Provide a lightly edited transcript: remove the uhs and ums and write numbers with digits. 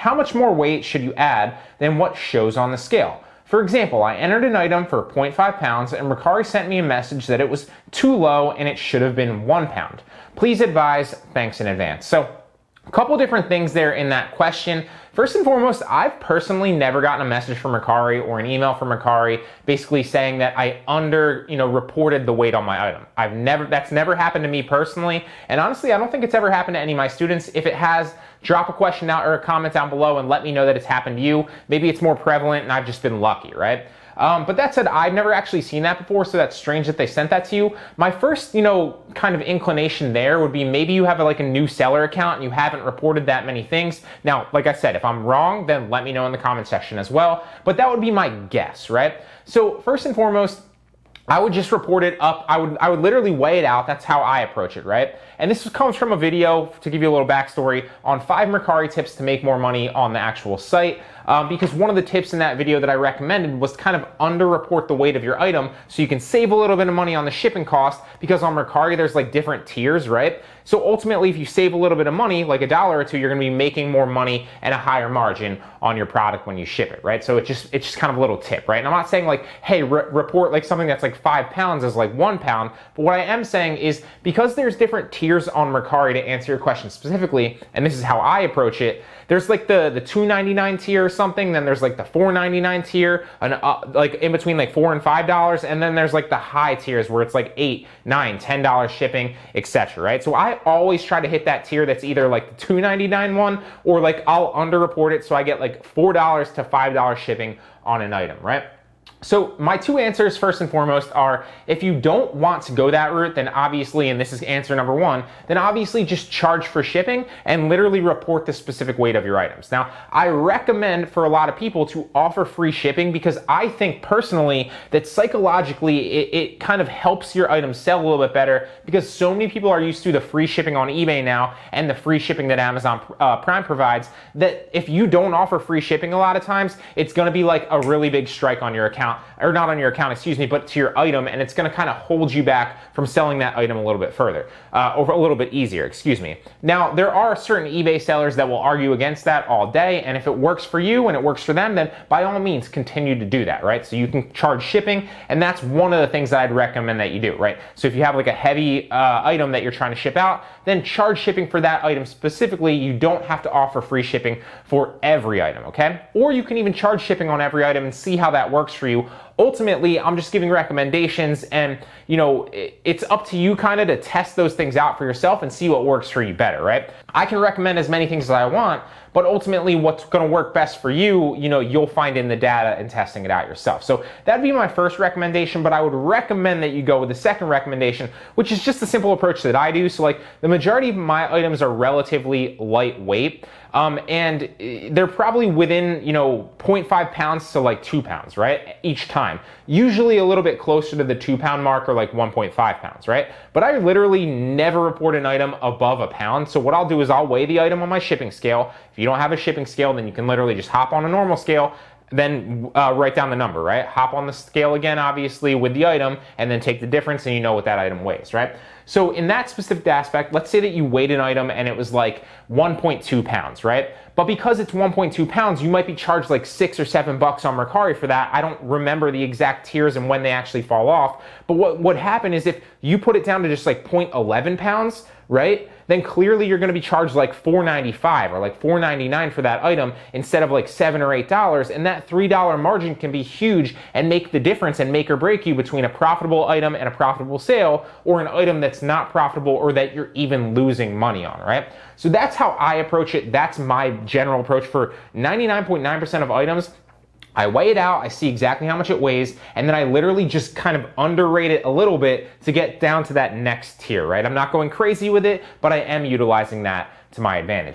how much more weight should you add than what shows on the scale? For example, I entered an item for 0.5 pounds and Mercari sent me a message that it was too low and it should have been 1 pound. Please advise, thanks in advance. So a couple different things there in that question. First and foremost, I've personally never gotten a message from Mercari or an email from Mercari basically saying that I reported the weight on my item. That's never happened to me personally, and honestly, I don't think it's ever happened to any of my students. If it has, drop a question out or a comment down below and let me know that it's happened to you. Maybe it's more prevalent and I've just been lucky, right? But that said, I've never actually seen that before, so that's strange that they sent that to you. My first, kind of inclination there would be maybe you have like a new seller account and you haven't reported that many things. Now, like I said, if I'm wrong, then let me know in the comment section as well, but that would be my guess, right? So first and foremost, I would just report it up. I would literally weigh it out. That's how I approach it, right? And this comes from a video, to give you a little backstory, on 5 Mercari tips to make more money on the actual site. Because one of the tips in that video that I recommended was to kind of underreport the weight of your item so you can save a little bit of money on the shipping cost, because on Mercari there's like different tiers, right? So ultimately, if you save a little bit of money, like $1 or $2, you're gonna be making more money and a higher margin on your product when you ship it, right? So it's just kind of a little tip, right? And I'm not saying like, hey, report like something that's like 5 pounds as like 1 pound, but what I am saying is because there's different tiers on Mercari, to answer your question specifically, and this is how I approach it, there's like the $2.99 tier or something, then there's like the $4.99 tier, and like in between like $4 and $5, and then there's like the high tiers where it's like $8, $9, $10 shipping, etc. Right? So I always try to hit that tier that's either like the $2.99 one, or like I'll underreport it so I get like $4 to $5 shipping on an item, right? So my 2 answers, first and foremost, are if you don't want to go that route, then obviously, and this is answer number 1, then obviously just charge for shipping and literally report the specific weight of your items. Now, I recommend for a lot of people to offer free shipping because I think personally that psychologically it kind of helps your items sell a little bit better, because so many people are used to the free shipping on eBay now and the free shipping that Amazon Prime provides, that if you don't offer free shipping a lot of times, it's going to be like a really big strike on your account. Or not on your account, excuse me, but to your item, and it's gonna kind of hold you back from selling that item a little bit further, or a little bit easier, excuse me. Now, there are certain eBay sellers that will argue against that all day, and if it works for you and it works for them, then by all means, continue to do that, right? So you can charge shipping, and that's one of the things that I'd recommend that you do, right? So if you have like a heavy item that you're trying to ship out, then charge shipping for that item specifically. You don't have to offer free shipping for every item, okay? Or you can even charge shipping on every item and see how that works for you. Ultimately, I'm just giving recommendations, and it's up to you kind of to test those things out for yourself and see what works for you better, right? I can recommend as many things as I want, but ultimately what's going to work best for you, you'll find in the data and testing it out yourself. So that'd be my first recommendation, but I would recommend that you go with the second recommendation, which is just the simple approach that I do. So like the majority of my items are relatively lightweight, and they're probably within 0.5 pounds to like 2 pounds, right, each time. Usually a little bit closer to the 2 pound mark, or like 1.5 pounds, right? But I literally never report an item above a pound. So what I'll do is I'll weigh the item on my shipping scale. If you don't have a shipping scale, then you can literally just hop on a normal scale, then write down the number, right? Hop on the scale again, obviously, with the item, and then take the difference, and you know what that item weighs, right? So in that specific aspect, let's say that you weighed an item and it was like 1.2 pounds, right? But because it's 1.2 pounds, you might be charged like $6 or $7 on Mercari for that. I don't remember the exact tiers and when they actually fall off. But what would happen is if you put it down to just like 0.11 pounds, right? Then clearly you're gonna be charged like $4.95 or like $4.99 for that item instead of like $7 or $8. And that $3 margin can be huge and make the difference and make or break you between a profitable item and a profitable sale, or an item that's not profitable or that you're even losing money on, right? So that's how I approach it. That's my general approach for 99.9% of items. I weigh it out, I see exactly how much it weighs, and then I literally just kind of underrate it a little bit to get down to that next tier, right? I'm not going crazy with it, but I am utilizing that to my advantage.